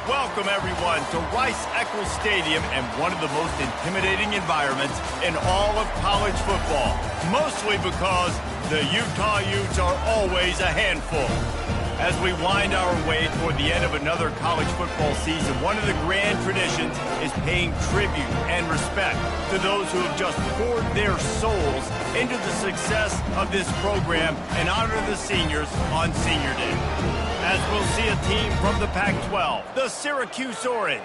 Welcome, everyone, to Rice-Eccles Stadium and one of the most intimidating environments in all of college football, mostly because the Utah Utes are always a handful. As we wind our way toward the end of another college football season, one of the grand traditions is paying tribute and respect to those who have just poured their souls into the success of this program and honor the seniors on Senior Day. As we'll see a team from the Pac-12, the Syracuse Orange,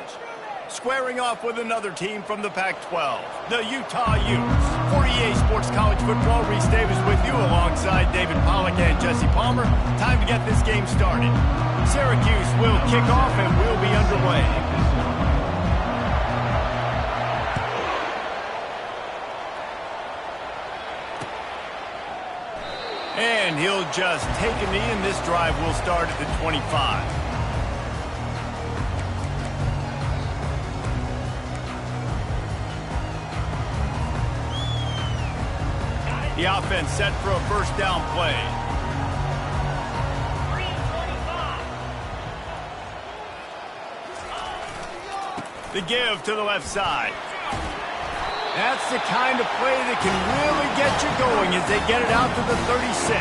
squaring off with another team from the Pac-12, the Utah Utes. 48 Sports College Football, Reese Davis with you alongside David Pollack and Jesse Palmer. Time to get this game started. Syracuse will kick off and we'll be underway. And he'll just take a knee, and this drive will start at the 25. The offense set for a first down play. The give to the left side. That's the kind of play that can really get you going as they get it out to the 36.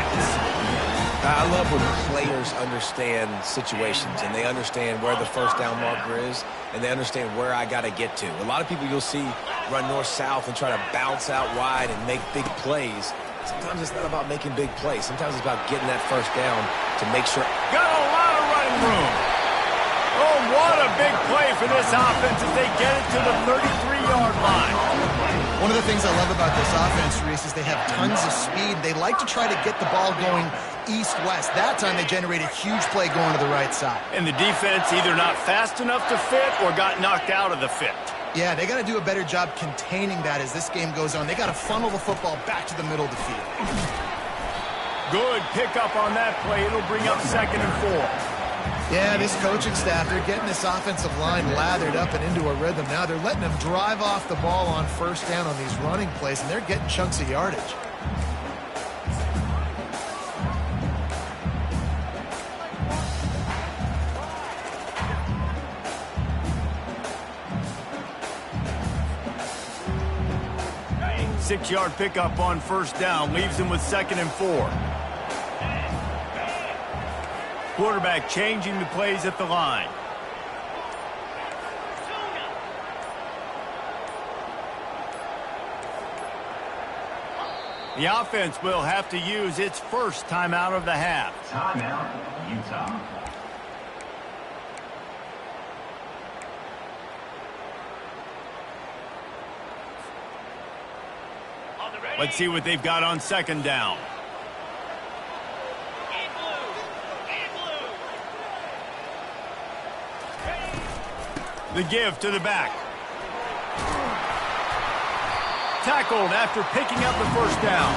I love when players understand situations and they understand where the first down marker is and they understand where I got to get to. A lot of people you'll see run north-south and try to bounce out wide and make big plays. Sometimes it's not about making big plays. Sometimes it's about getting that first down to make sure. Got a lot of running room. Oh, what a big play for this offense as they get it to the 33-yard line. One of the things I love about this offense, Reese, is they have tons of speed. They like to try to get the ball going east-west. That time they generated a huge play going to the right side. And the defense either not fast enough to fit or got knocked out of the fit. Yeah, they got to do a better job containing that as this game goes on. They got to funnel the football back to the middle of the field. Good pickup on that play. It'll bring up 2nd and 4. Yeah, this coaching staff, they're getting this offensive line lathered up and into a rhythm. Now they're letting them drive off the ball on first down on these running plays, and they're getting chunks of yardage. Six-yard pickup on first down leaves him with 2nd and 4. Quarterback changing the plays at the line. The offense will have to use its first timeout of the half. Timeout, Utah. Let's see what they've got on 2nd down. The give to the back. Tackled after picking up the first down.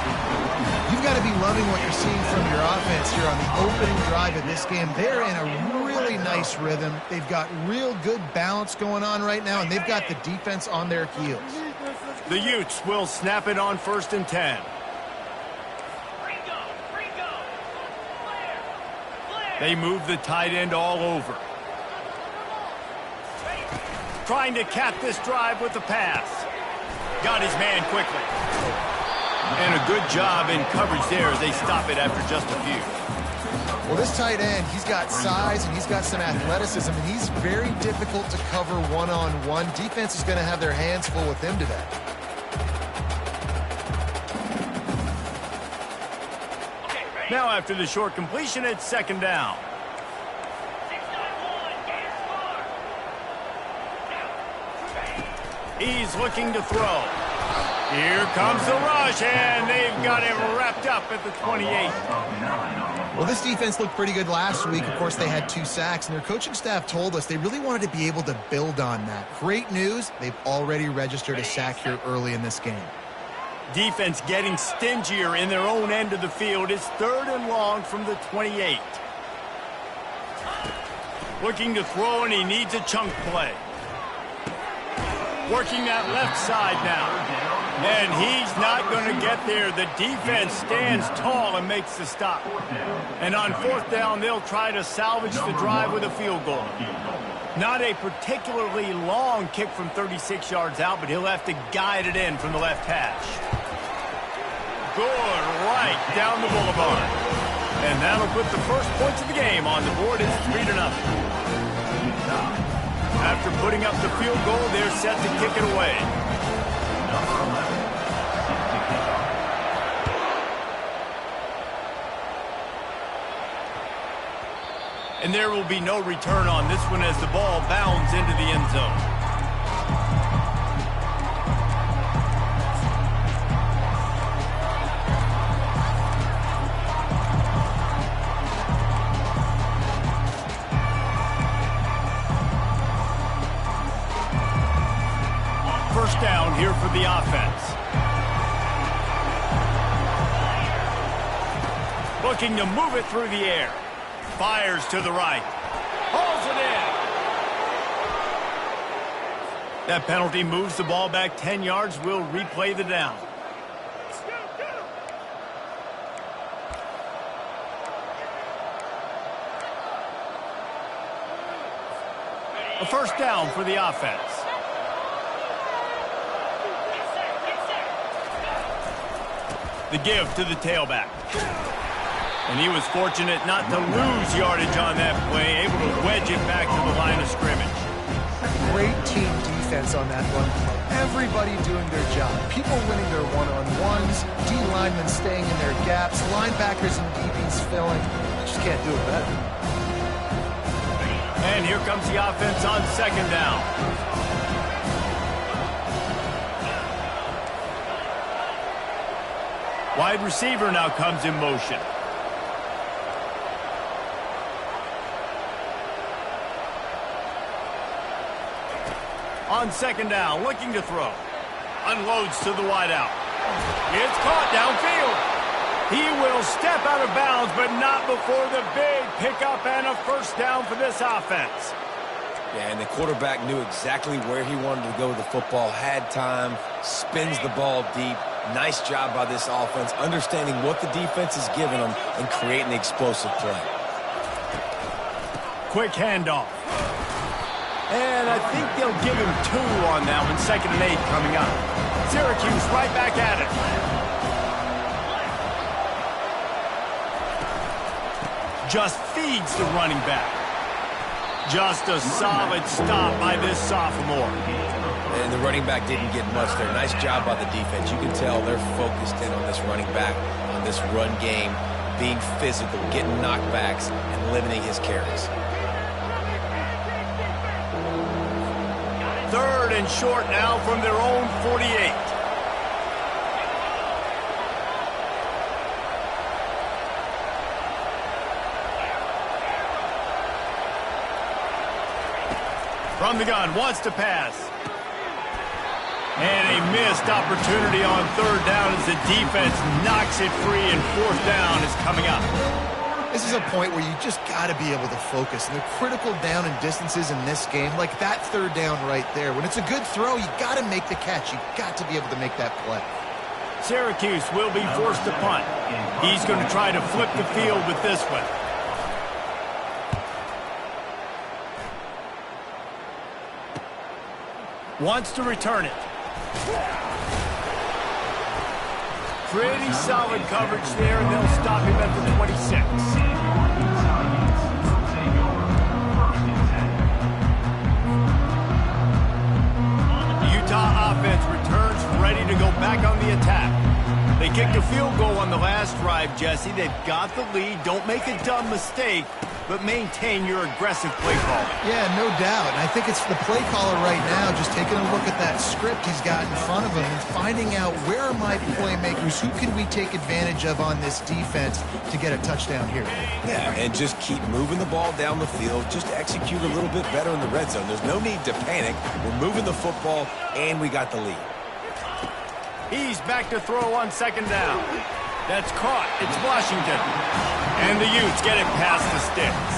You've got to be loving what you're seeing from your offense here on the opening drive of this game. They're in a really nice rhythm. They've got real good balance going on right now, and they've got the defense on their heels. The Utes will snap it on 1st and 10. They move the tight end all over. Trying to cap this drive with the pass. Got his man quickly. And a good job in coverage there as they stop it after just a few. Well, this tight end, he's got size and he's got some athleticism, and he's very difficult to cover one-on-one. Defense is going to have their hands full with him today. Now after the short completion, it's 2nd down. He's looking to throw. Here comes the rush, and they've got him wrapped up at the 28. Well, this defense looked pretty good last week. Of course, they had 2 sacks, and their coaching staff told us they really wanted to be able to build on that. Great news, they've already registered a sack here early in this game. Defense getting stingier in their own end of the field. It's 3rd and long from the 28. Looking to throw, and he needs a chunk play. Working that left side now. And he's not going to get there. The defense stands tall and makes the stop. And on 4th down, they'll try to salvage the drive with a field goal. Not a particularly long kick from 36 yards out, but he'll have to guide it in from the left hash. Good right down the boulevard. And that'll put the first points of the game on the board. It's 3-0. After putting up the field goal, they're set to kick it away. And there will be no return on this one as the ball bounds into the end zone. First down here for the offense. Looking to move it through the air. Fires to the right. Hauls it in. That penalty moves the ball back 10 yards. We'll replay the down. A first down for the offense. The give to the tailback. And he was fortunate not to lose yardage on that play, able to wedge it back to the line of scrimmage. Great team defense on that one. Everybody doing their job. People winning their one-on-ones, D linemen staying in their gaps, linebackers and DBs filling. Just can't do it better. And here comes the offense on second down. Wide receiver now comes in motion. On second down, looking to throw. Unloads to the wideout. It's caught downfield. He will step out of bounds, but not before the big pickup and a first down for this offense. Yeah, and the quarterback knew exactly where he wanted to go with the football, had time, spins the ball deep. Nice job by this offense, understanding what the defense is giving them and creating the explosive play. Quick handoff. And I think they'll give him 2 on that one. 2nd and 8 coming up. Syracuse right back at it. Just feeds the running back. Just a solid stop by this sophomore. And the running back didn't get much there. Nice job by the defense. You can tell they're focused in on this running back, on this run game, being physical, getting knockbacks, and limiting his carries. 3rd and short now from their own 48. From the gun, wants to pass. And a missed opportunity on 3rd down as the defense knocks it free, and 4th down is coming up. This is a point where you just got to be able to focus. And the critical down and distances in this game, like that 3rd down right there. When it's a good throw, you got to make the catch. You got to be able to make that play. Syracuse will be forced to punt. He's going to try to flip the field with this one. Wants to return it. Pretty solid coverage there, and they'll stop him at the 26. The Utah offense returns ready to go back on the attack. They kicked a field goal on the last drive, Jesse. They've got the lead. Don't make a dumb mistake, but maintain your aggressive play call. Yeah, no doubt. And I think it's the play caller right now just taking a look at that script he's got in front of him and finding out where are my playmakers, who can we take advantage of on this defense to get a touchdown here. Yeah, and just keep moving the ball down the field. Just execute a little bit better in the red zone. There's no need to panic. We're moving the football, and we got the lead. He's back to throw on 2nd down. That's caught. It's Washington. And the Utes get it past the sticks.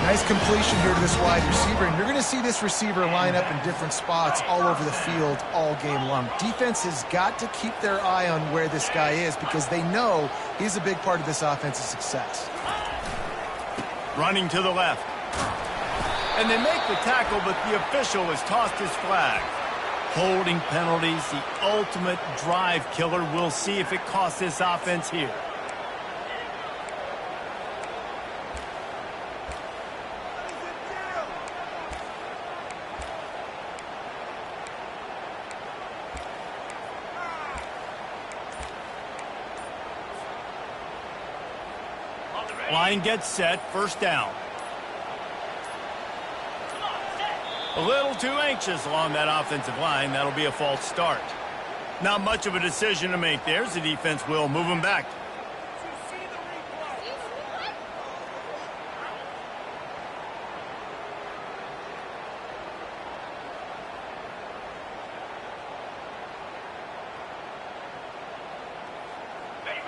Nice completion here to this wide receiver. And you're going to see this receiver line up in different spots all over the field all game long. Defense has got to keep their eye on where this guy is because they know he's a big part of this offense's success. Running to the left. And they make the tackle, but the official has tossed his flag. Holding penalties, the ultimate drive killer. We'll see if it costs this offense here. Line gets set, first down. A little too anxious along that offensive line. That'll be a false start. Not much of a decision to make there. The defense will move him back.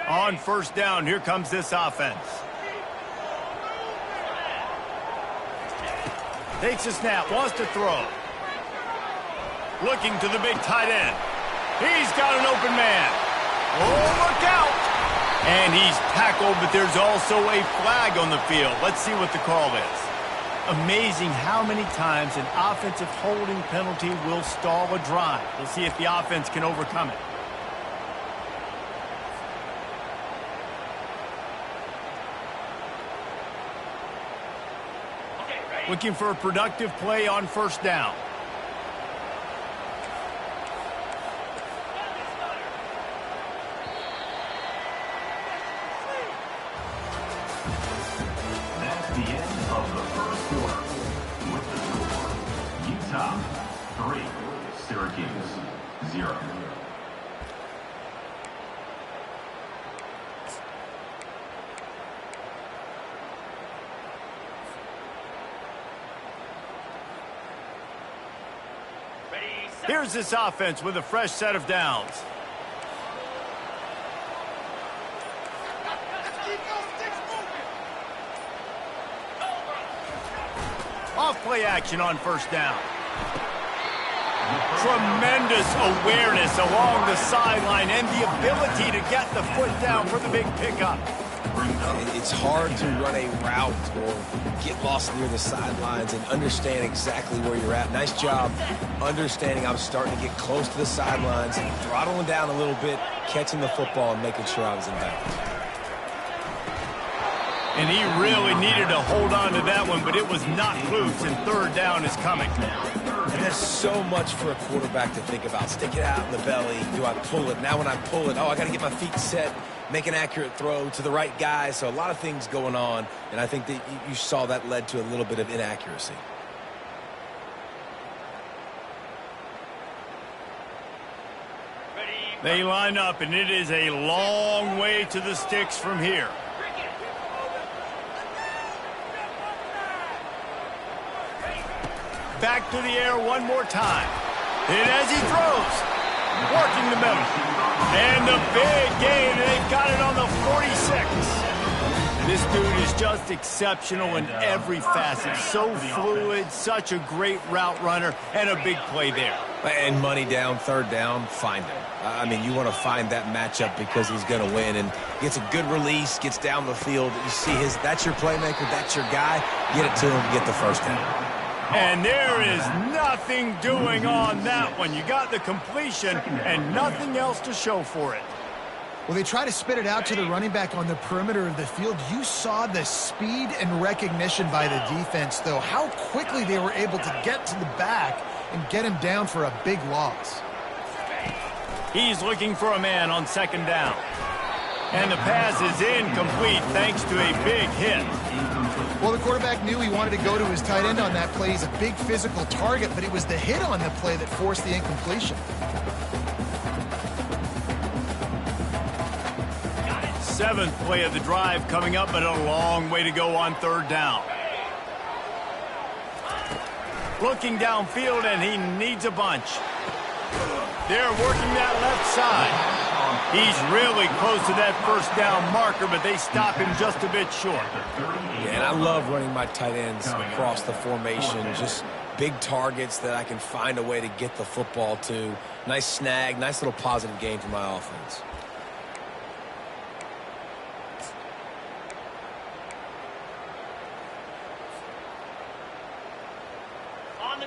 On first down, here comes this offense. Takes a snap, wants to throw. Looking to the big tight end. He's got an open man. Oh, look out! And he's tackled, but there's also a flag on the field. Let's see what the call is. Amazing how many times an offensive holding penalty will stall a drive. We'll see if the offense can overcome it. Looking for a productive play on first down. That's the end of the first quarter. With the score, Utah 3, Syracuse 0. Here's this offense with a fresh set of downs. Off-play action on first down. Tremendous awareness along the sideline and the ability to get the foot down for the big pickup. It's hard to run a route or get lost near the sidelines and understand exactly where you're at. Nice job understanding I was starting to get close to the sidelines, throttling down a little bit, catching the football and making sure I was in bounds. And he really needed to hold on to that one, but it was not loose, and third down is coming. And there's so much for a quarterback to think about. Stick it out in the belly. Do I pull it? Now when I pull it, I got to get my feet set, make an accurate throw to the right guy. So a lot of things going on, and I think that you saw that led to a little bit of inaccuracy. They line up, and it is a long way to the sticks from here. Back to the air one more time. And as he throws, working the middle. And the big gain, and they've got it on the 46. This dude is just exceptional in every facet. So fluid, such a great route runner, and a big play there. And money down, third down, find him. I mean, you want to find that matchup because he's going to win. And gets a good release, gets down the field. You see that's your playmaker, that's your guy. Get it to him, get the first down. And there is nothing doing on that one. You got the completion and nothing else to show for it. Well, they try to spit it out to the running back on the perimeter of the field. You saw the speed and recognition by the defense, though. How quickly they were able to get to the back and get him down for a big loss. He's looking for a man on second down. And the pass is incomplete thanks to a big hit. Well, the quarterback knew he wanted to go to his tight end on that play. He's a big physical target, but it was the hit on the play that forced the incompletion. Seventh play of the drive coming up, but a long way to go on third down. Looking downfield, and he needs a bunch. They're working that left side. He's really close to that first down marker, but they stop him just a bit short. Yeah, and I love running my tight ends across the formation. Just big targets that I can find a way to get the football to. Nice snag, nice little positive gain for my offense.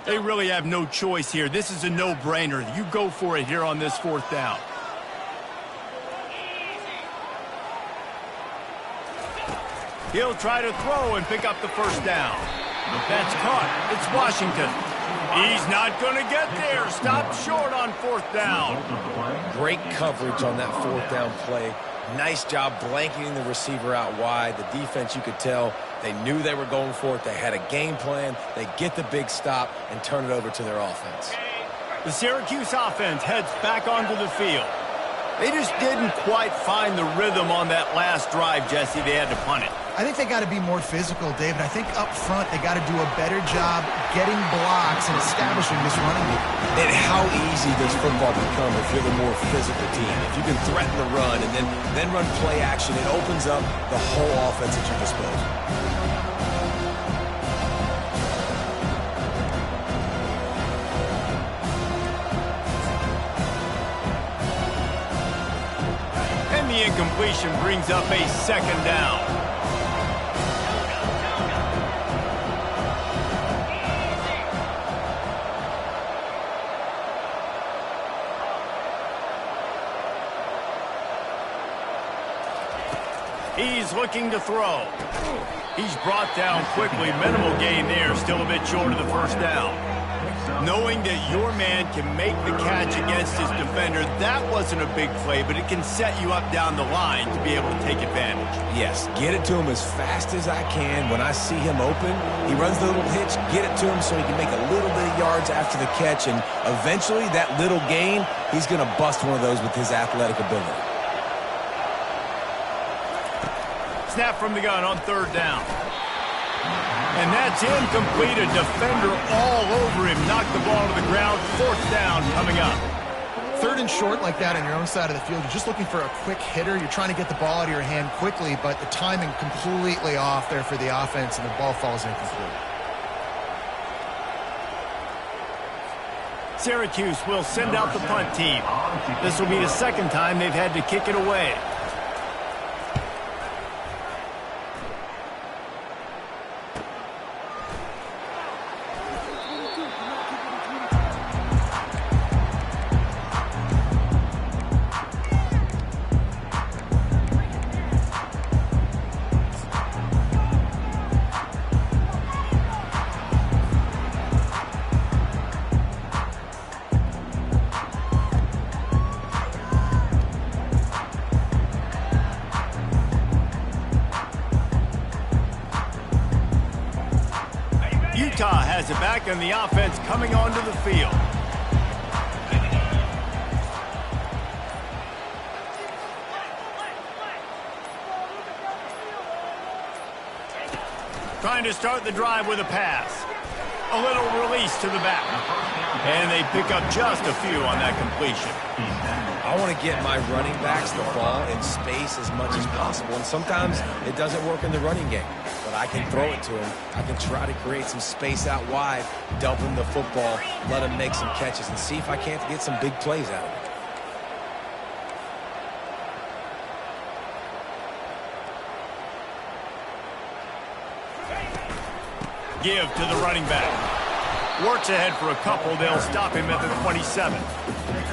They really have no choice here. This is a no-brainer. You go for it here on this 4th down. He'll try to throw and pick up the 1st down. That's caught. It's Washington. He's not going to get there. Stop short on 4th down. Great coverage on that 4th down play. Nice job blanketing the receiver out wide. The defense, you could tell, they knew they were going for it. They had a game plan. They get the big stop and turn it over to their offense. The Syracuse offense heads back onto the field. They just didn't quite find the rhythm on that last drive, Jesse. They had to punt it. I think they got to be more physical, David. I think up front they got to do a better job getting blocks and establishing this running game. And how easy does football become if you're the more physical team? If you can threaten the run and then run play action, it opens up the whole offense at your disposal. And the incompletion brings up a 2nd down. He's looking to throw. He's brought down quickly. Minimal gain there. Still a bit short of the 1st down. Knowing that your man can make the catch against his defender, that wasn't a big play, but it can set you up down the line to be able to take advantage. Yes, get it to him as fast as I can. When I see him open, he runs the little hitch, get it to him so he can make a little bit of yards after the catch, and eventually that little gain, he's going to bust one of those with his athletic ability. Snap from the gun on 3rd down. And that's incomplete. A defender all over him. Knocked the ball to the ground. 4th down coming up. 3rd and short like that on your own side of the field. You're just looking for a quick hitter. You're trying to get the ball out of your hand quickly, but the timing completely off there for the offense, and the ball falls incomplete. Syracuse will send out the punt team. This will be the 2nd time they've had to kick it away. Utah has it back, and the offense coming onto the field. Trying to start the drive with a pass. A little release to the back. And they pick up just a few on that completion. I want to get my running backs the ball in space as much as possible, and sometimes it doesn't work in the running game. But I can throw it to him. I can try to create some space out wide, dump him the football, let him make some catches, and see if I can't get some big plays out of it. Give to the running back. Works ahead for a couple. They'll stop him at the 27.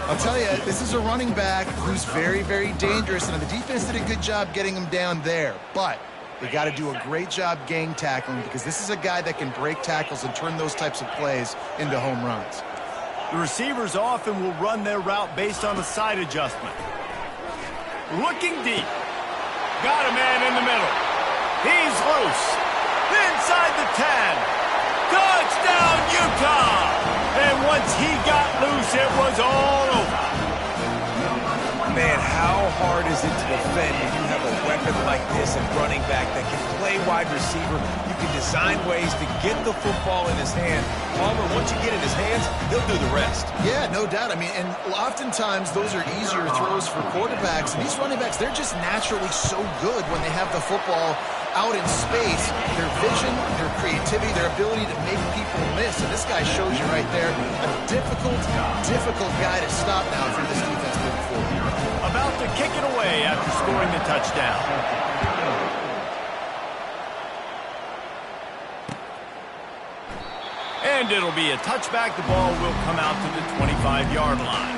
I'll tell you, this is a running back who's very, very dangerous, and the defense did a good job getting him down there. But they got to do a great job gang tackling, because this is a guy that can break tackles and turn those types of plays into home runs. The receivers often will run their route based on a side adjustment. Looking deep. Got a man in the middle. He's loose. Inside the 10. Touchdown, Utah! And once he got loose, it was all over. Man, how hard is it to defend when you have a weapon like this and running back that can play wide receiver? You can design ways to get the football in his hand. Palmer, once you get in his hands, he'll do the rest. Yeah, no doubt. I mean, and oftentimes those are easier throws for quarterbacks. And these running backs, they're just naturally so good when they have the football out in space. Their vision, their creativity, their ability to make people miss. And this guy shows you right there a difficult guy to stop now for this defense moving forward. About to kick it away after scoring the touchdown. And it'll be a touchback. The ball will come out to the 25-yard line.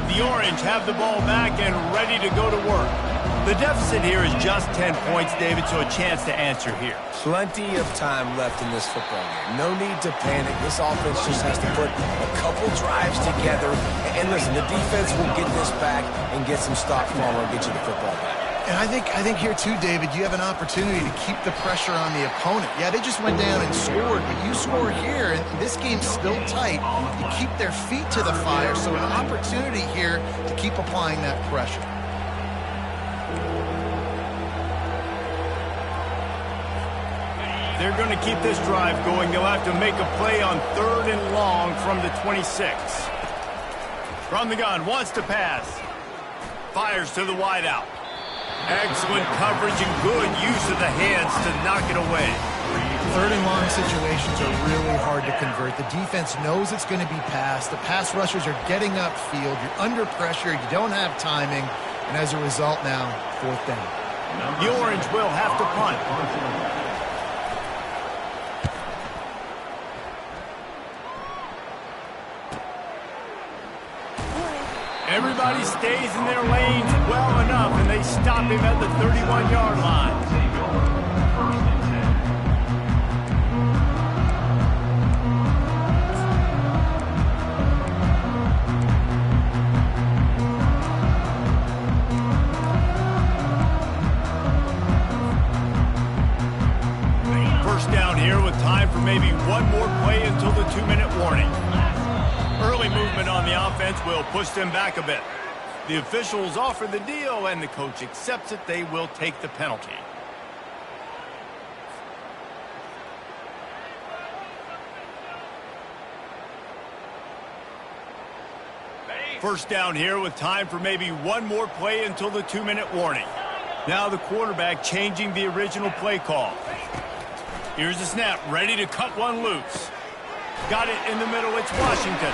The Orange have the ball back and ready to go to work. The deficit here is just 10 points, David, so a chance to answer here. Plenty of time left in this football game. No need to panic. This offense just has to put a couple drives together. And listen, the defense will get this back and get some stop form and get you the football back. And I think here too, David, you have an opportunity to keep the pressure on the opponent. Yeah, they just went down and scored, but you score here, and this game's still tight. You keep their feet to the fire, so an opportunity here to keep applying that pressure. They're going to keep this drive going. They'll have to make a play on 3rd and long from the 26. From the gun, wants to pass. Fires to the wideout. Excellent coverage and good use of the hands to knock it away. 3rd and long situations are really hard to convert. The defense knows it's going to be passed. The pass rushers are getting upfield. You're under pressure. You don't have timing. And as a result now, 4th down. The Orange will have to punt. Everybody stays in their lanes well enough, and they stop him at the 31-yard line. First down here with time for maybe one more play until the 2-minute warning. Early movement on the offense will push them back a bit. The officials offer the deal, and the coach accepts it. They will take the penalty. First down here with time for maybe one more play until the 2-minute warning. Now the quarterback changing the original play call. Here's the snap, ready to cut one loose. Got it in the middle, it's Washington.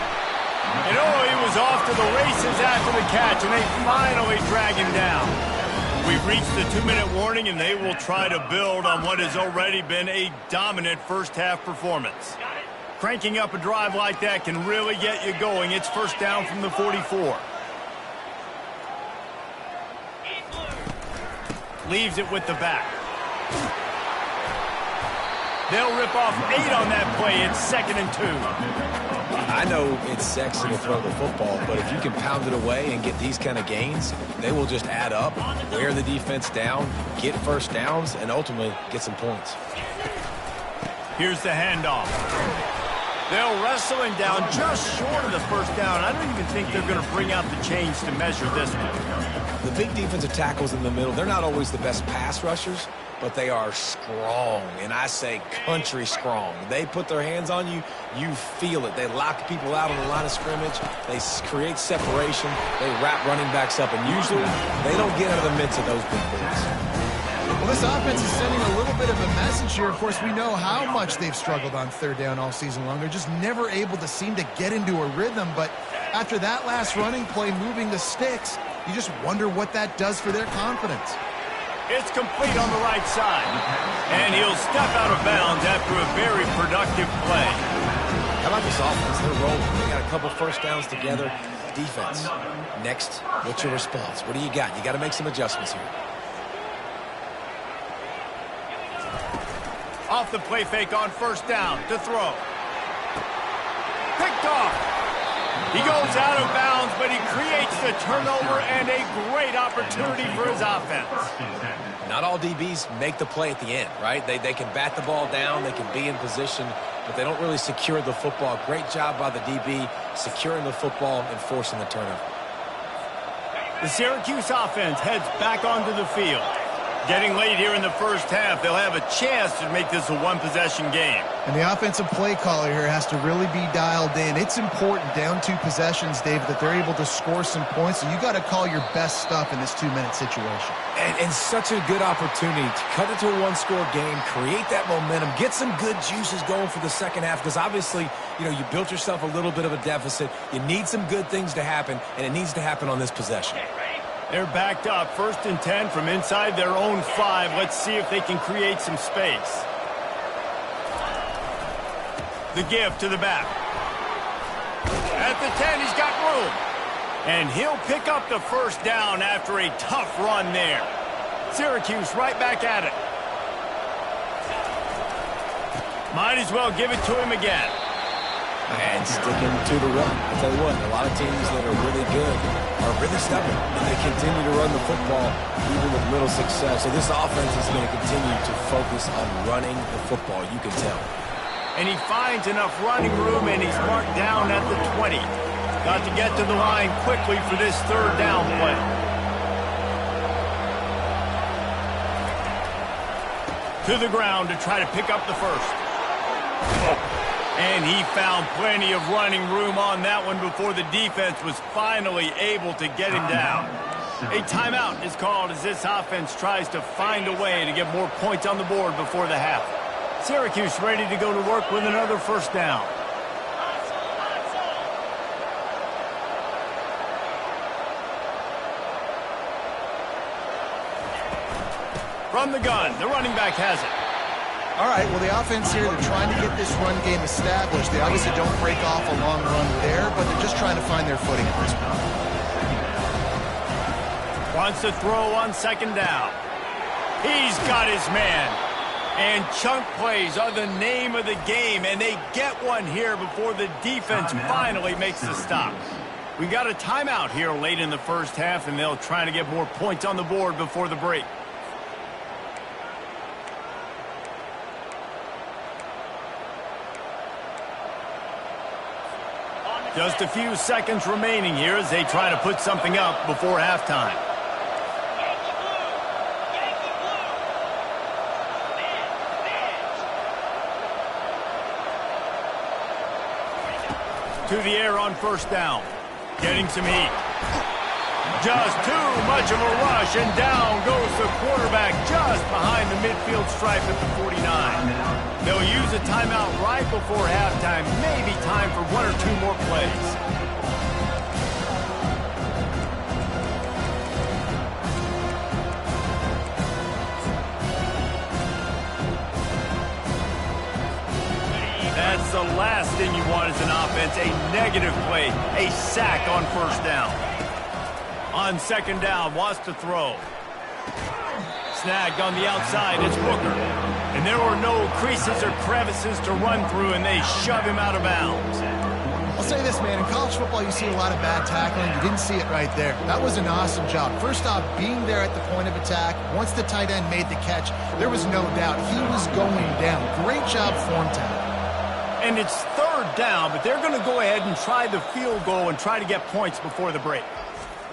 And he was off to the races after the catch, and they finally drag him down. We've reached the 2-minute warning, and they will try to build on what has already been a dominant first-half performance. Cranking up a drive like that can really get you going. It's first down from the 44. Leaves it with the back. They'll rip off 8 on that play. It's 2nd and 2. I know it's sexy to throw the football, but if you can pound it away and get these kind of gains, they will just add up, wear the defense down, get first downs, and ultimately get some points. Here's the handoff. They'll wrestle him down just short of the first down. I don't even think they're going to bring out the chains to measure this one. The big defensive tackles in the middle, they're not always the best pass rushers, but they are strong, and I say country strong. They put their hands on you, you feel it. They lock people out on the line of scrimmage. They create separation. They wrap running backs up, and usually they don't get out of the midst of those big boys. Well, this offense is sending a little bit of a message here. Of course, we know how much they've struggled on 3rd down all season long. They're just never able to seem to get into a rhythm, but after that last running play moving the sticks, you just wonder what that does for their confidence. It's complete on the right side. And he'll step out of bounds after a very productive play. How about this offense? They're rolling. They got a couple first downs together. Defense. Next, what's your response? What do you got? You got to make some adjustments here. Off the play fake on first down to throw. Picked off. He goes out of bounds, but he creates the turnover and a great opportunity for his offense. Not all DBs make the play at the end, right? They can bat the ball down, they can be in position, but they don't really secure the football. Great job by the DB securing the football and forcing the turnover. The Syracuse offense heads back onto the field. Getting late here in the first half, they'll have a chance to make this a one-possession game. And the offensive play caller here has to really be dialed in. It's important down 2 possessions, David, that they're able to score some points. So you got to call your best stuff in this 2-minute situation. And such a good opportunity to cut it to a one-score game, create that momentum, get some good juices going for the second half, because obviously, you built yourself a little bit of a deficit. You need some good things to happen, and it needs to happen on this possession. They're backed up, 1st and 10 from inside their own 5. Let's see if they can create some space. The give to the back. At the 10, he's got room. And he'll pick up the first down after a tough run there. Syracuse right back at it. Might as well give it to him again. And sticking to the run. I tell you what, a lot of teams that are really good are really stubborn, and they continue to run the football even with little success. So this offense is going to continue to focus on running the football, you can tell. And he finds enough running room, and he's marked down at the 20. Got to get to the line quickly for this 3rd down play. To the ground to try to pick up the first. And he found plenty of running room on that one before the defense was finally able to get him down. A timeout is called as this offense tries to find a way to get more points on the board before the half. Syracuse ready to go to work with another 1st down. From the gun, the running back has it. All right, well, the offense here, they're trying to get this run game established. They obviously don't break off a long run there, but they're just trying to find their footing at this point. Wants to throw on 2nd down. He's got his man. And chunk plays are the name of the game, and they get one here before the defense finally makes the stop. We got a timeout here late in the first half, and they'll try to get more points on the board before the break. Just a few seconds remaining here as they try to put something up before halftime. To the air on 1st down. Getting some heat. Just too much of a rush, and down goes the quarterback just behind the midfield stripe at the 49. They'll use a timeout right before halftime. Maybe time for 1 or 2 more plays. That's the last thing you want as an offense, a negative play, a sack on 1st down. On 2nd down, wants to throw. Snagged on the outside, it's Booker. And there were no creases or crevices to run through, and they shove him out of bounds. I'll say this, man. In college football, you see a lot of bad tackling. You didn't see it right there. That was an awesome job. First off, being there at the point of attack. Once the tight end made the catch, there was no doubt he was going down. Great job form tackle. And it's 3rd down, but they're going to go ahead and try the field goal and try to get points before the break.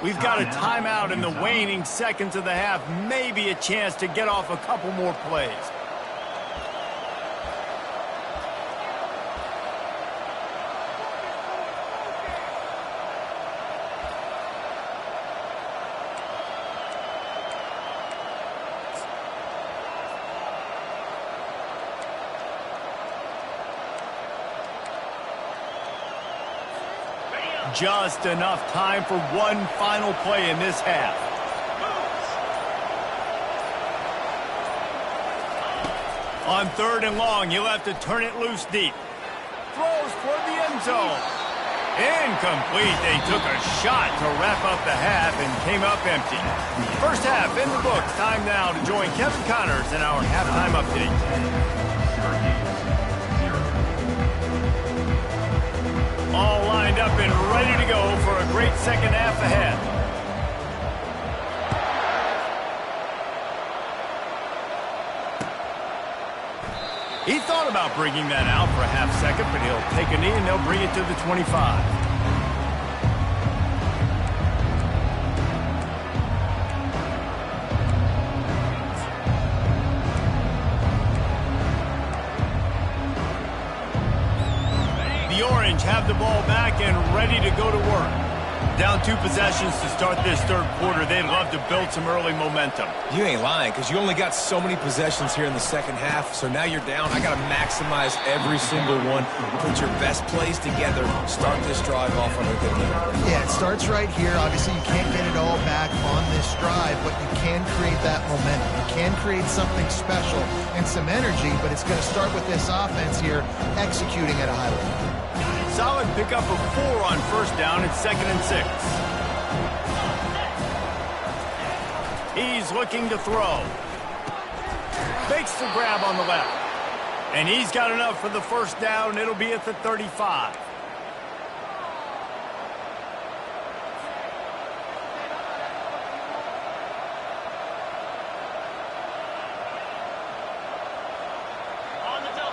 We've got a timeout in the waning seconds of the half. Maybe a chance to get off a couple more plays. Just enough time for one final play in this half. On 3rd and long, he'll have to turn it loose deep. Throws toward the end zone. Incomplete. They took a shot to wrap up the half and came up empty. First half in the books. Time now to join Kevin Connors in our halftime update. All lined up and ready to go for a great second half ahead. He thought about bringing that out for a half second, but he'll take a knee and they'll bring it to the 25. Orange have the ball back and ready to go to work. Down 2 possessions to start this third quarter. They'd love to build some early momentum. You ain't lying, because you only got so many possessions here in the second half, so now you're down. I got to maximize every single one. Put your best plays together. Start this drive off on a good note. Yeah, it starts right here. Obviously, you can't get it all back on this drive, but you can create that momentum. You can create something special and some energy, but it's going to start with this offense here executing at a high level. Solid pickup of 4 on first down at 2nd and 6. He's looking to throw. Makes the grab on the left. And he's got enough for the first down. It'll be at the 35.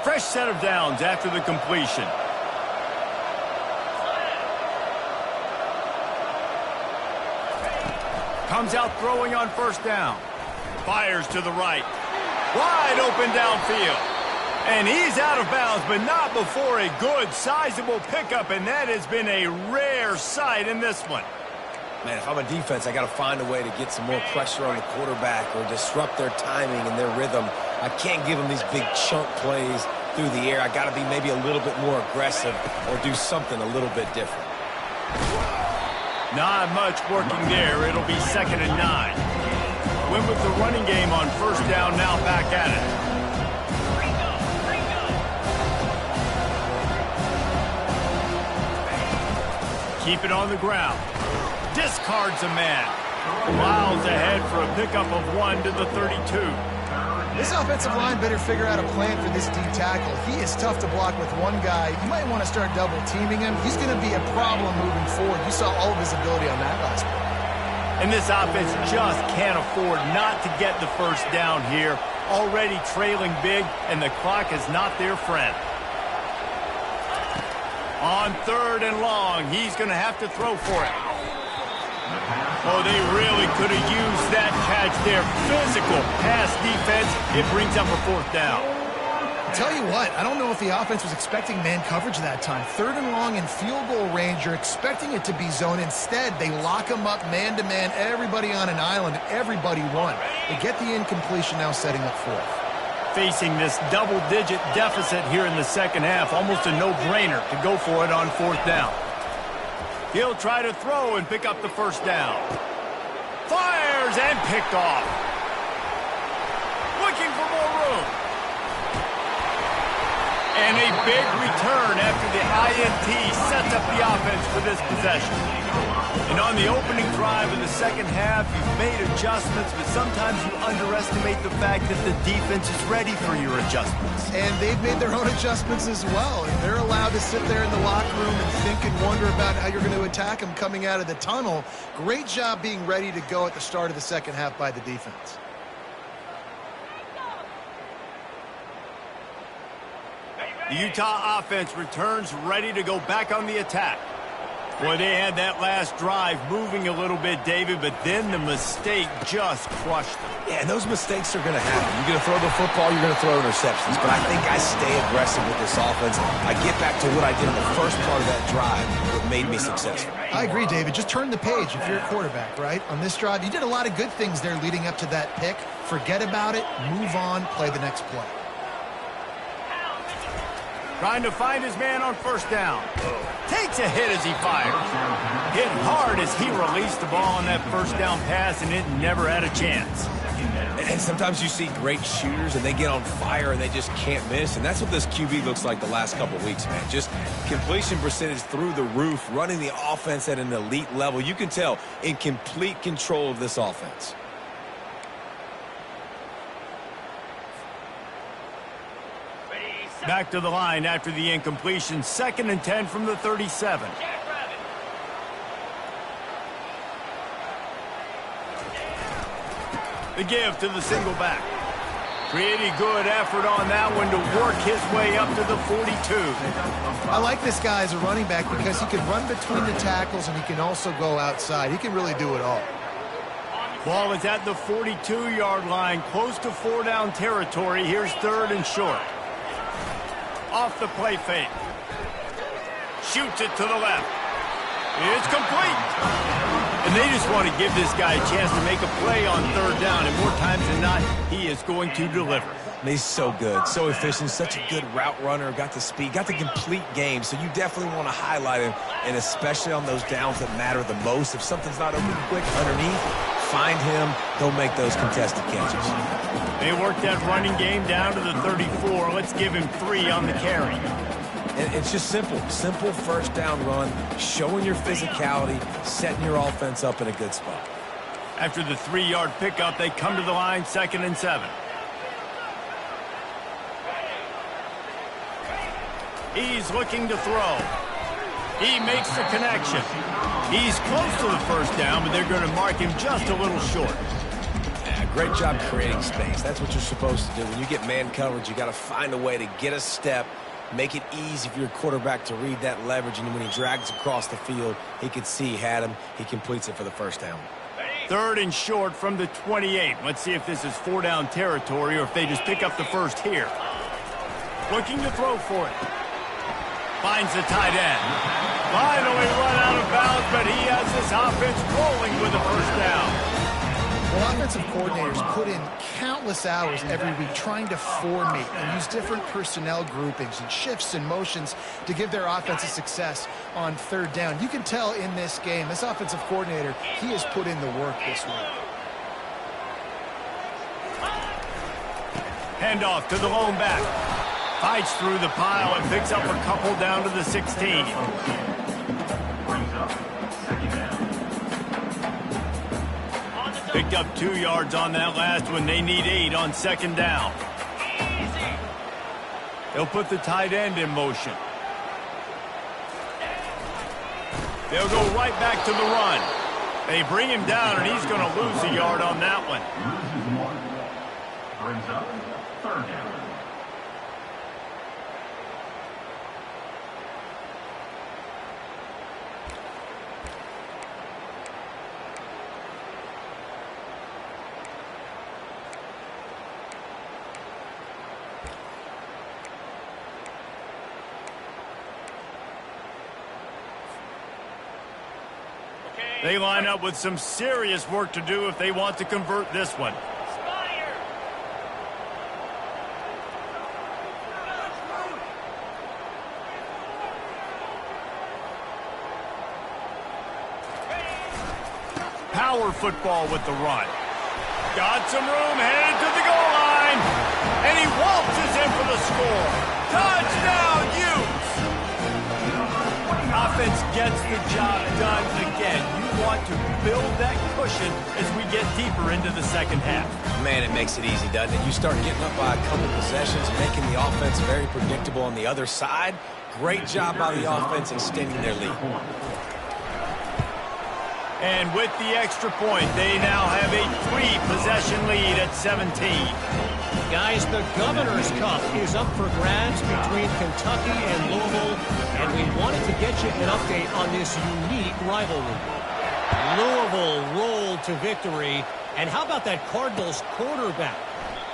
Fresh set of downs after the completion. Comes out throwing on first down. Fires to the right. Wide open downfield. And he's out of bounds, but not before a good, sizable pickup, and that has been a rare sight in this one. Man, if I'm a defense, I got to find a way to get some more pressure on the quarterback or disrupt their timing and their rhythm. I can't give them these big chunk plays through the air. I got to be maybe a little bit more aggressive or do something a little bit different. Not much working there. It'll be 2nd and 9. Win with the running game on first down, now back at it. Keep it on the ground. Discards a man. Miles ahead for a pickup of 1 to the 32. This offensive line better figure out a plan for this D tackle. He is tough to block with one guy. You might want to start double teaming him. He's going to be a problem moving forward. You saw all of his ability on that last play. And this offense just can't afford not to get the first down here. Already trailing big, and the clock is not their friend. On 3rd and long, he's going to have to throw for it. Oh, they really could have used that catch there. Physical pass defense. It brings up a 4th down. I'll tell you what, I don't know if the offense was expecting man coverage that time. 3rd and long in field goal range, you're expecting it to be zone. Instead, they lock them up man-to-man, everybody on an island, everybody won. They get the incompletion, now setting up 4th. Facing this double-digit deficit here in the second half, almost a no-brainer to go for it on 4th down. He'll try to throw and pick up the first down. Fires and picked off. Looking for more room. And a big return after the INT sets up the offense for this possession. And on the opening drive of the second half, you've made adjustments, but sometimes you underestimate the fact that the defense is ready for your adjustments. And they've made their own adjustments as well. And they're allowed to sit there in the locker room and think and wonder about how you're going to attack them coming out of the tunnel. Great job being ready to go at the start of the second half by the defense. The Utah offense returns ready to go back on the attack. Boy, they had that last drive moving a little bit, David, but then the mistake just crushed them. Yeah, and those mistakes are going to happen. You're going to throw the football, you're going to throw interceptions. But I think I stay aggressive with this offense. I get back to what I did in the first part of that drive that made me successful. I agree, David. Just turn the page if you're a quarterback, right? On this drive, you did a lot of good things there leading up to that pick. Forget about it, move on, play the next play. Trying to find his man on first down. Takes a hit as he fires. Hit hard as he released the ball on that first down pass, and it never had a chance. And sometimes you see great shooters, and they get on fire, and they just can't miss. And that's what this QB looks like the last couple of weeks, man. Just completion percentage through the roof, running the offense at an elite level. You can tell in complete control of this offense. Back to the line after the incompletion. 2nd and 10 from the 37. The give to the single back. Pretty good effort on that one to work his way up to the 42. I like this guy as a running back because he can run between the tackles and he can also go outside. He can really do it all. Ball is at the 42-yard line, close to 4-down territory. Here's 3rd and short. Off the play fake. Shoots it to the left. It's complete. And they just want to give this guy a chance to make a play on third down. And more times than not, he is going to deliver. He's so good, so efficient, such a good route runner, got the speed, got the complete game. So you definitely want to highlight him, and especially on those downs that matter the most. If something's not open quick underneath, find him, go make those contested catches. They work that running game down to the 34. Let's give him 3 on the carry. And it's just simple first down run, showing your physicality, setting your offense up in a good spot. After the 3-yard pickup, they come to the line, 2nd and 7. He's looking to throw. He makes the connection. He's close to the first down, but they're going to mark him just a little short. Yeah, great job creating space. That's what you're supposed to do. When you get man coverage, you got to find a way to get a step, make it easy for your quarterback to read that leverage, and when he drags across the field, he can see he had him. He completes it for the first down. 3rd and short from the 28. Let's see if this is 4-down territory or if they just pick up the first here. Looking to throw for it. Finds the tight end. Finally run out of bounds, but he has this offense rolling with a first down. Well, offensive coordinators put in countless hours every week trying to formate and use different personnel groupings and shifts and motions to give their offense a success on third down. You can tell in this game, this offensive coordinator, he has put in the work this week. Handoff to the lone back. Fights through the pile and picks up a couple down to the 16. Brings up 2nd down. Picked up 2 yards on that last one. They need 8 on 2nd down. They'll put the tight end in motion. They'll go right back to the run. They bring him down, and he's going to lose a yard on that one. Loses 1. Brings up 3rd down. They line up with some serious work to do if they want to convert this one. Power football with the run. Got some room, headed to the goal line. And he waltzes in for the score. Touchdown, Utes! Offense gets the job done again. You want to build that cushion as we get deeper into the second half. Man, it makes it easy, doesn't it? You start getting up by a couple possessions, making the offense very predictable on the other side. Great job by the offense extending their lead. And with the extra point, they now have a 3-possession lead at 17. Guys, the Governor's Cup is up for grabs between Kentucky and Louisville, and we wanted to get you an update on this unique rivalry. Louisville rolled to victory, and how about that Cardinals quarterback?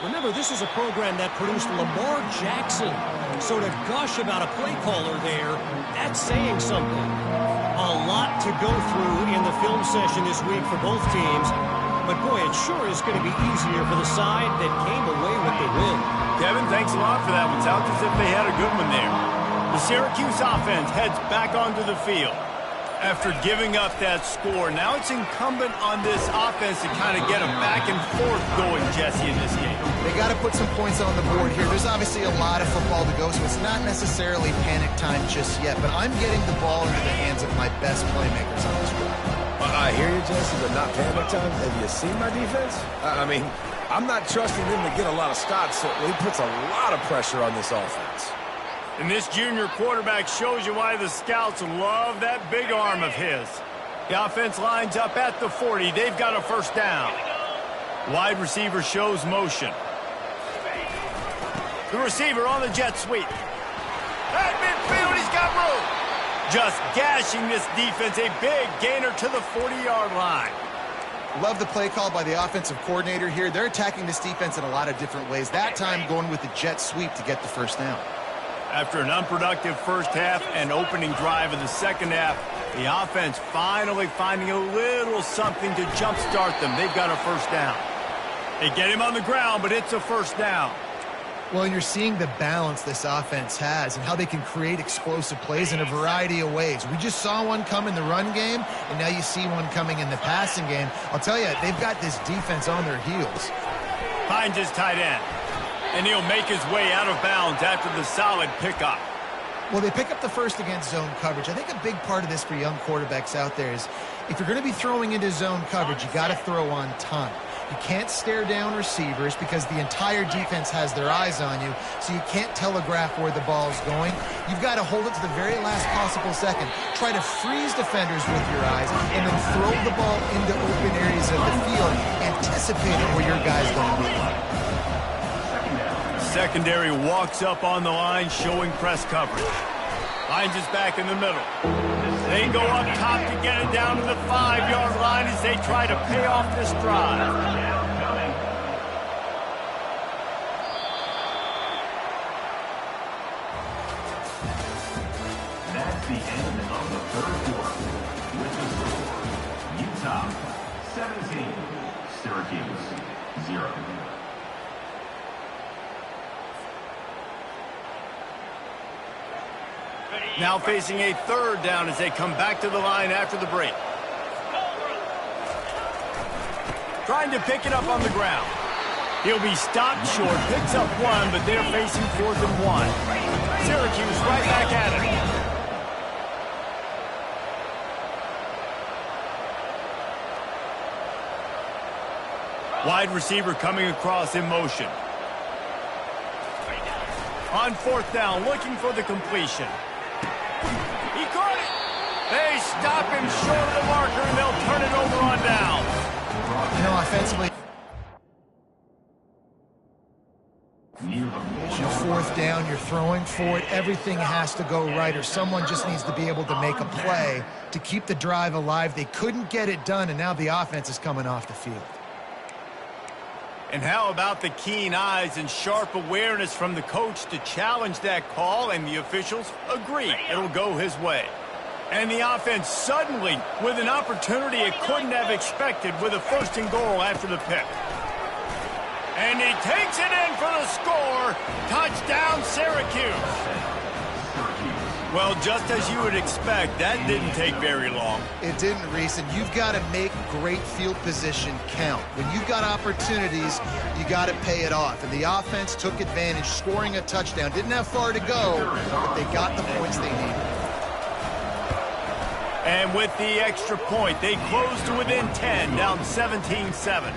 Remember, this is a program that produced Lamar Jackson, so to gush about a play caller there, that's saying something. A lot to go through in the film session this week for both teams. But, boy, it sure is going to be easier for the side that came away with the win. Kevin, thanks a lot for that one. Sounds as if they had a good one there. The Syracuse offense heads back onto the field. After giving up that score, now it's incumbent on this offense to kind of get a back and forth going, Jesse, in this game. They got to put some points on the board here. There's obviously a lot of football to go, so it's not necessarily panic time just yet. But I'm getting the ball into the hands of my best playmakers on this drive. I hear you, Jesse, but not panic time. Have you seen my defense? I mean, I'm not trusting them to get a lot of stops, so he puts a lot of pressure on this offense. And this junior quarterback shows you why the scouts love that big arm of his. The offense lines up at the 40. They've got a first down. Wide receiver shows motion. The receiver on the jet sweep. At midfield, he's got room. Just gashing this defense, a big gainer to the 40-yard line. Love the play call by the offensive coordinator here. They're attacking this defense in a lot of different ways. That time going with the jet sweep to get the first down. After an unproductive first half and opening drive of the second half, the offense finally finding a little something to jumpstart them. They've got a first down. They get him on the ground, but it's a first down. Well, and you're seeing the balance this offense has and how they can create explosive plays in a variety of ways. We just saw one come in the run game, and now you see one coming in the passing game. I'll tell you, they've got this defense on their heels. Finds his tight end, and he'll make his way out of bounds after the solid pickup. Well, they pick up the first against zone coverage. I think a big part of this for young quarterbacks out there is if you're going to be throwing into zone coverage, you got to throw on time. You can't stare down receivers because the entire defense has their eyes on you, so you can't telegraph where the ball's going. You've got to hold it to the very last possible second. Try to freeze defenders with your eyes and then throw the ball into open areas of the field, anticipating where your guy's going to be. Secondary walks up on the line, showing press coverage. Finds his back in the middle. They go up top to get it down to the 5-yard line as they try to pay off this drive. That's the end of the third quarter. With the score, Utah 17, Syracuse 0. Now facing a third down as they come back to the line after the break. Trying to pick it up on the ground. He'll be stopped short, picks up one, but they're facing 4th and 1. Syracuse right back at it. Wide receiver coming across in motion. On 4th down, looking for the completion. He caught it. They stop him short of the marker, and they'll turn it over on down. You know, offensively, your 4th down, you're throwing for it. Everything has to go right, or someone just needs to be able to make a play to keep the drive alive. They couldn't get it done, and now the offense is coming off the field. And how about the keen eyes and sharp awareness from the coach to challenge that call, and the officials agree it'll go his way. And the offense suddenly with an opportunity it couldn't have expected with a 1st and goal after the pick. And he takes it in for the score. Touchdown, Syracuse. Well, just as you would expect, that didn't take very long. It didn't, Reese, and you've got to make great field position count. When you've got opportunities, you got to pay it off. And the offense took advantage, scoring a touchdown. Didn't have far to go, but they got the points they needed. And with the extra point, they close to within 10, down 17-7.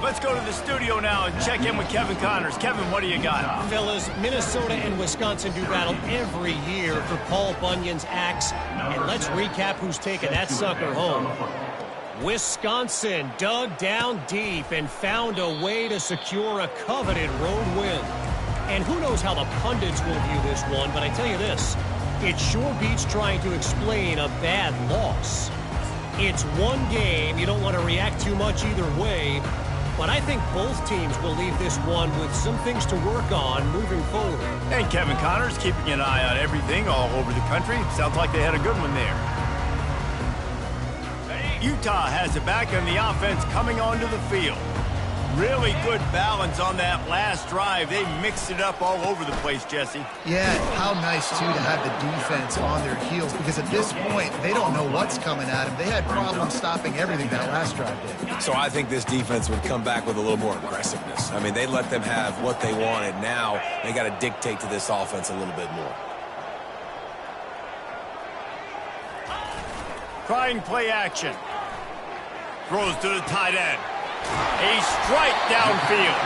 Let's go to the studio now and check in with Kevin Connors. Kevin, what do you got? Fellas, Minnesota and Wisconsin do battle every year for Paul Bunyan's axe. And let's recap who's taking that sucker home. Wisconsin dug down deep and found a way to secure a coveted road win. And who knows how the pundits will view this one, but I tell you this, it sure beats trying to explain a bad loss. It's one game. You don't want to react too much either way. But I think both teams will leave this one with some things to work on moving forward. And Kevin Connors keeping an eye on everything all over the country. Sounds like they had a good one there. Utah has it back on the offense coming onto the field. Really good balance on that last drive. They mixed it up all over the place, Jesse. Yeah, how nice, too, to have the defense on their heels, because at this point, they don't know what's coming at them. They had problems stopping everything that last drive did. So I think this defense would come back with a little more aggressiveness. I mean, they let them have what they wanted. Now they got to dictate to this offense a little bit more. Trying play action. Throws to the tight end. A strike downfield.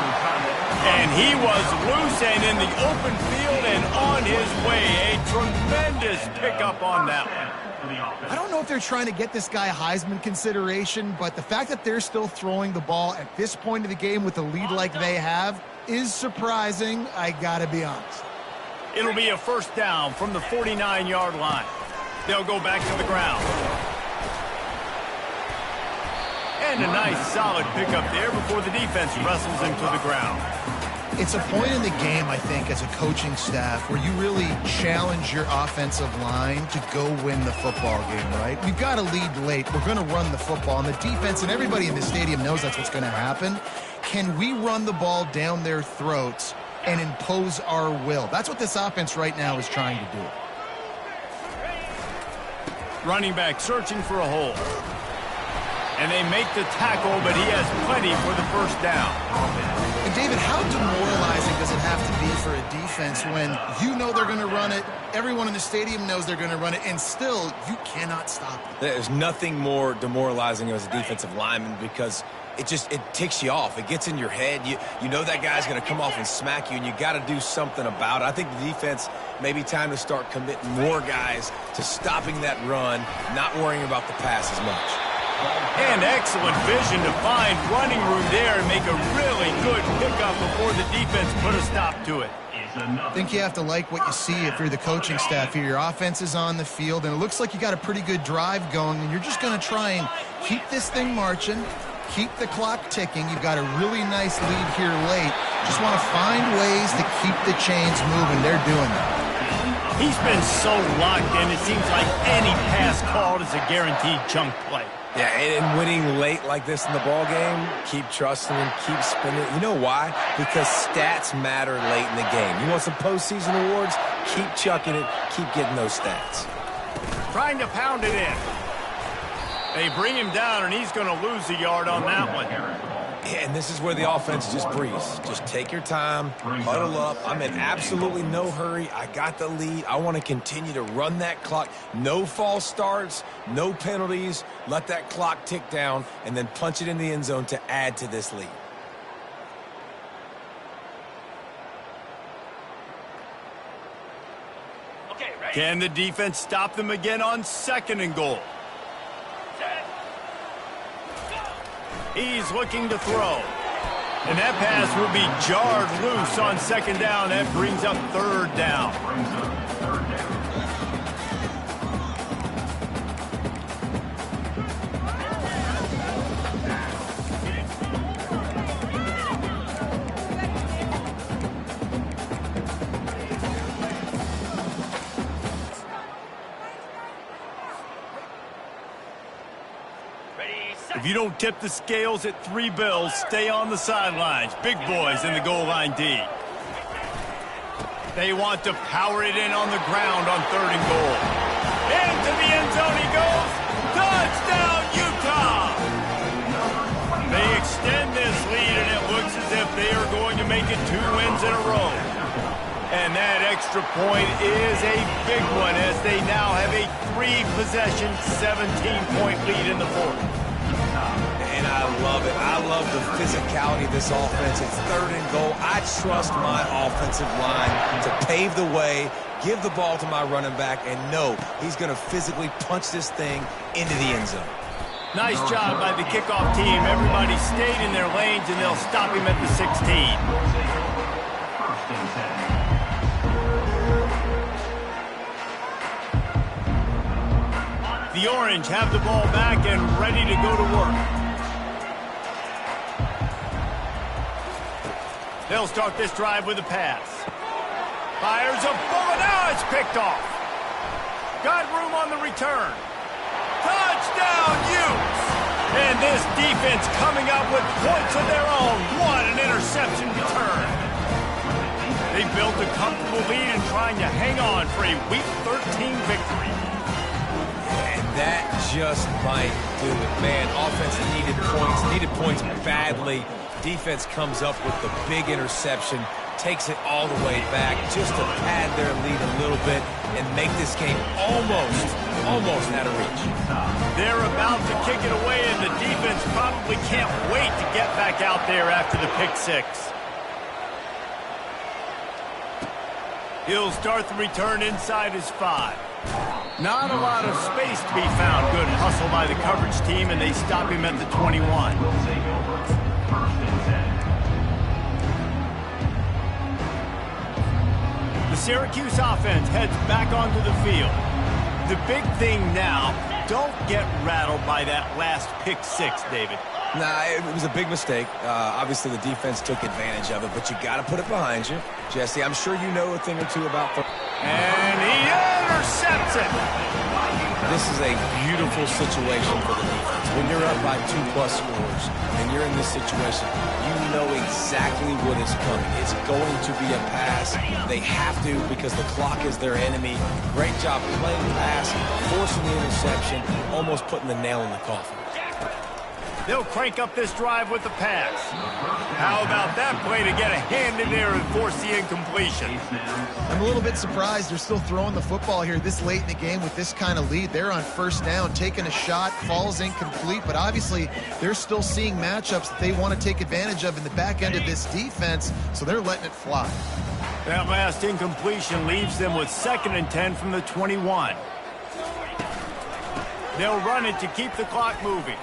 And he was loose and in the open field and on his way. A tremendous pickup on that one. I don't know if they're trying to get this guy Heisman consideration, but the fact that they're still throwing the ball at this point of the game with a lead like they have is surprising, I gotta be honest. It'll be a first down from the 49-yard line. They'll go back to the ground. And a nice solid pickup there before the defense wrestles him to the ground. It's a point in the game, I think, as a coaching staff where you really challenge your offensive line to go win the football game, right? We've got to lead late. We're going to run the football. And the defense and everybody in the stadium knows that's what's going to happen. Can we run the ball down their throats and impose our will? That's what this offense right now is trying to do. Running back searching for a hole. And they make the tackle, but he has plenty for the first down. And David, how demoralizing does it have to be for a defense when you know they're going to run it, everyone in the stadium knows they're going to run it, and still you cannot stop it? There's nothing more demoralizing as a defensive lineman because it ticks you off. It gets in your head. You know that guy's going to come off and smack you, and you got to do something about it. I think the defense may be time to start committing more guys to stopping that run, not worrying about the pass as much. And excellent vision to find running room there and make a really good pickup before the defense put a stop to it. I think you have to like what you see if you're the coaching staff here. Your offense is on the field, and it looks like you got a pretty good drive going, and you're just going to try and keep this thing marching, keep the clock ticking. You've got a really nice lead here late. Just want to find ways to keep the chains moving. They're doing that. He's been so locked in, it seems like any pass called is a guaranteed chunk play. Yeah, and winning late like this in the ball game, keep trusting him, keep spinning. You know why? Because stats matter late in the game. You want some postseason awards? Keep chucking it, keep getting those stats. Trying to pound it in. They bring him down, and he's going to lose a yard on that one. Yeah, and this is where the offense just breathes. Just take your time, huddle up. I'm in absolutely no hurry. I got the lead. I want to continue to run that clock. No false starts, no penalties. Let that clock tick down, and then punch it in the end zone to add to this lead. Okay, ready? Can the defense stop them again on 2nd and goal? He's looking to throw. And that pass will be jarred loose on 2nd down. That brings up 3rd down. If you don't tip the scales at 3 bills, stay on the sidelines. Big boys in the goal line D. They want to power it in on the ground on 3rd and goal. Into the end zone he goes. Touchdown, Utah! They extend this lead, and it looks as if they are going to make it 2 wins in a row. And that extra point is a big one as they now have a 3-possession, 17-point lead in the 4th. And I love it. I love the physicality of this offense. It's 3rd and goal. I trust my offensive line to pave the way, give the ball to my running back, and know he's going to physically punch this thing into the end zone. Nice job by the kickoff team. Everybody stayed in their lanes, and they'll stop him at the 16. The Orange have the ball back and ready to go to work. They'll start this drive with a pass. Fires a bullet. Now it's picked off. Got room on the return. Touchdown, Utes! And this defense coming up with points of their own. What an interception return. They built a comfortable lead and trying to hang on for a Week 13 victory. That just might do it. Man, offense needed points badly. Defense comes up with the big interception, takes it all the way back just to pad their lead a little bit and make this game almost out of reach. They're about to kick it away, and the defense probably can't wait to get back out there after the pick 6. He'll start the return inside his 5. Not a lot of space to be found. Good hustle by the coverage team, and they stop him at the 21. The Syracuse offense heads back onto the field. The big thing now, don't get rattled by that last pick 6, David. Nah, it was a big mistake. Obviously, the defense took advantage of it, but you got to put it behind you. Jesse, I'm sure you know a thing or two about football. And he intercepts it. This is a beautiful situation for the defense. When you're up by 2+ scores and you're in this situation, you know exactly what is coming. It's going to be a pass. They have to because the clock is their enemy. Great job playing pass, forcing the interception, almost putting the nail in the coffin. They'll crank up this drive with the pass. How about that play to get a hand in there and force the incompletion? I'm a little bit surprised they're still throwing the football here this late in the game with this kind of lead. They're on first down, taking a shot, falls incomplete, but obviously they're still seeing matchups that they want to take advantage of in the back end of this defense, so they're letting it fly. That last incompletion leaves them with 2nd and 10 from the 21. They'll run it to keep the clock moving.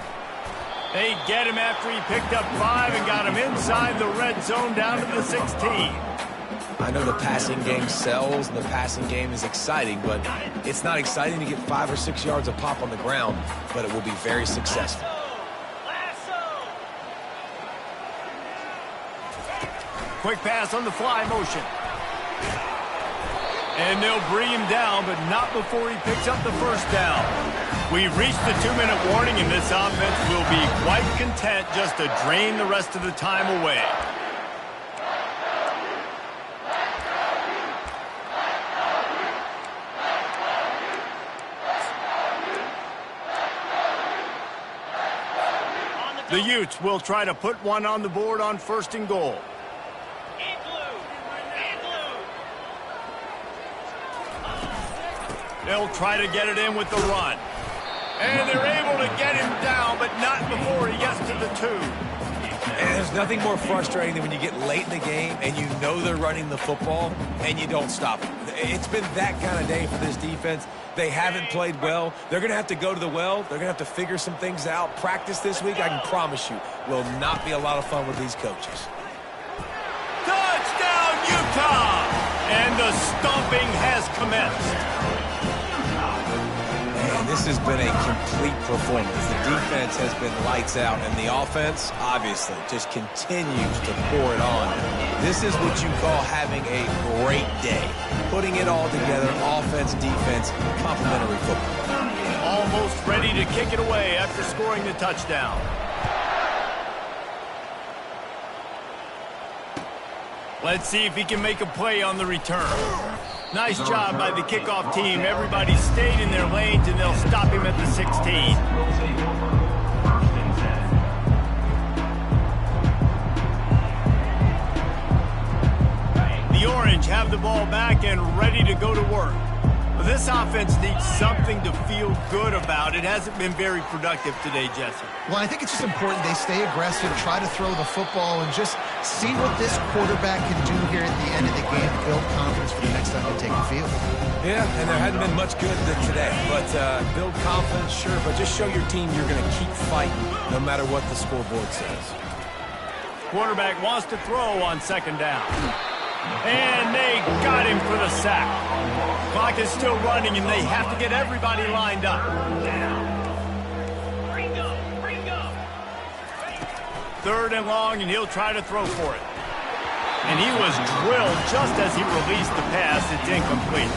They get him after he picked up 5 and got him inside the red zone down to the 16. I know the passing game sells and the passing game is exciting, but it's not exciting to get 5 or 6 yards a pop on the ground, but it will be very successful. Quick pass on the fly motion. And they'll bring him down, but not before he picks up the first down. We've reached the 2-minute warning, and this offense will be quite content just to drain the rest of the time away. The Utes will try to put one on the board on 1st and goal. They'll try to get it in with the run. And they're able to get him down, but not before he gets to the 2. And there's nothing more frustrating than when you get late in the game and you know they're running the football and you don't stop them. It's been that kind of day for this defense. They haven't played well. They're going to have to go to the well. They're going to have to figure some things out. Practice this week, I can promise you, will not be a lot of fun with these coaches. Touchdown, Utah! And the stomping has commenced. Man, this has been a complete performance. The defense has been lights out, and the offense, obviously, just continues to pour it on. This is what you call having a great day. Putting it all together, offense, defense, complementary football. Almost ready to kick it away after scoring the touchdown. Let's see if he can make a play on the return. Nice job by the kickoff team. Everybody stayed in their lanes, and they'll stop him at the 16. The Orange have the ball back and ready to go to work. This offense needs something to feel good about. It hasn't been very productive today, Jesse. Well, I think it's just important they stay aggressive, try to throw the football, and just see what this quarterback can do here at the end of the game to build confidence for the next time they take the field. Yeah, and there hadn't been much good today. But build confidence, sure, but just show your team you're going to keep fighting no matter what the scoreboard says. Quarterback wants to throw on 2nd down. And they got him for the sack. Clock is still running, and they have to get everybody lined up. 3rd and long, and he'll try to throw for it. And he was drilled just as he released the pass. It's incomplete.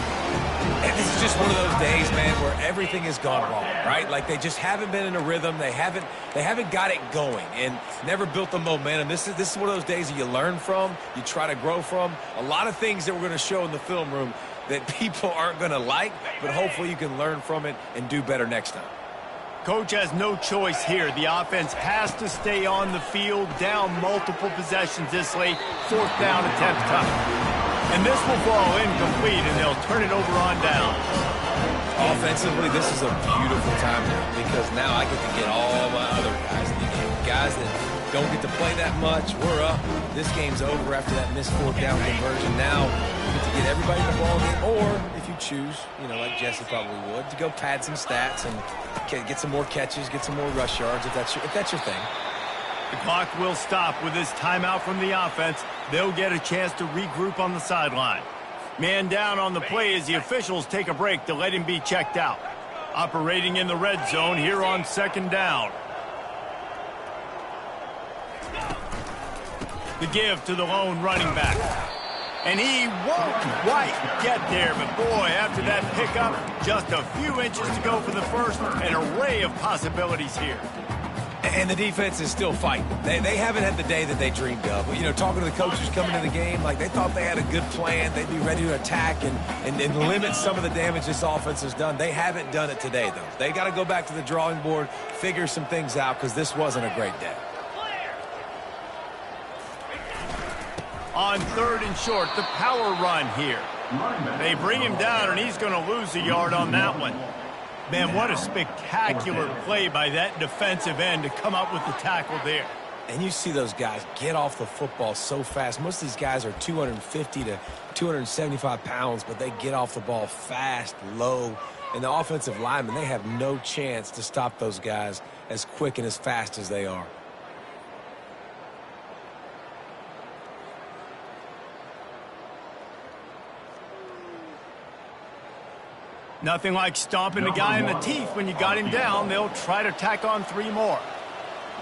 And this is just one of those days, man, where everything has gone wrong, right? Like they just haven't been in a rhythm. They haven't got it going and never built the momentum. This is one of those days that you learn from, you try to grow from. A lot of things that we're going to show in the film room that people aren't going to like, but hopefully you can learn from it and do better next time. Coach has no choice here. The offense has to stay on the field, down multiple possessions this late. 4th down attempt coming. And this will fall incomplete, and they'll turn it over on down. Offensively, this is a beautiful time now because now I get to get all my other guys in the game. Guys that don't get to play that much, we're up. This game's over after that missed 4th down conversion. Now you get to get everybody in the ball game, or if you choose, like Jesse probably would, to go pad some stats and get some more catches, get some more rush yards if that's your thing. The clock will stop with this timeout from the offense. They'll get a chance to regroup on the sideline. Man down on the play as the officials take a break to let him be checked out. Operating in the red zone here on 2nd down. The give to the lone running back. And he won't quite get there, but boy, after that pickup, just a few inches to go for the first, an array of possibilities here. And the defense is still fighting. They haven't had the day that they dreamed of. You know, talking to the coaches coming to the game, like they thought they had a good plan. They'd be ready to attack and limit some of the damage this offense has done. They haven't done it today, though. They got to go back to the drawing board, figure some things out, because this wasn't a great day. On 3rd and short, the power run here. They bring him down, and he's going to lose a yard on that one. Man, what a spectacular play by that defensive end to come up with the tackle there. And you see those guys get off the football so fast. Most of these guys are 250 to 275 pounds, but they get off the ball fast, low. And the offensive linemen, they have no chance to stop those guys as quick and as fast as they are. Nothing like stomping a guy in the teeth when you got him down. They'll try to tack on 3 more.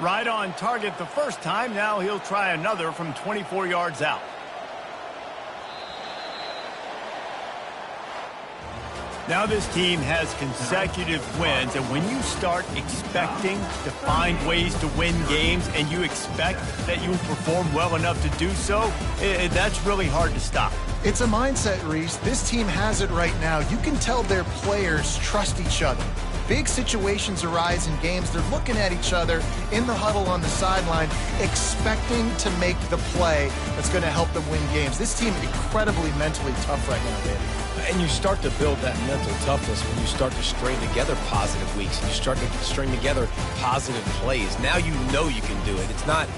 Right on target the first time. Now he'll try another from 24 yards out. Now this team has consecutive wins, and when you start expecting to find ways to win games and you expect that you'll perform well enough to do so, that's really hard to stop. It's a mindset, Reese. This team has it right now. You can tell their players trust each other. Big situations arise in games. They're looking at each other in the huddle on the sideline, expecting to make the play that's going to help them win games. This team is incredibly mentally tough right now, baby. And you start to build that mental toughness when you start to string together positive weeks. And you start to string together positive plays. Now you know you can do it. It's not...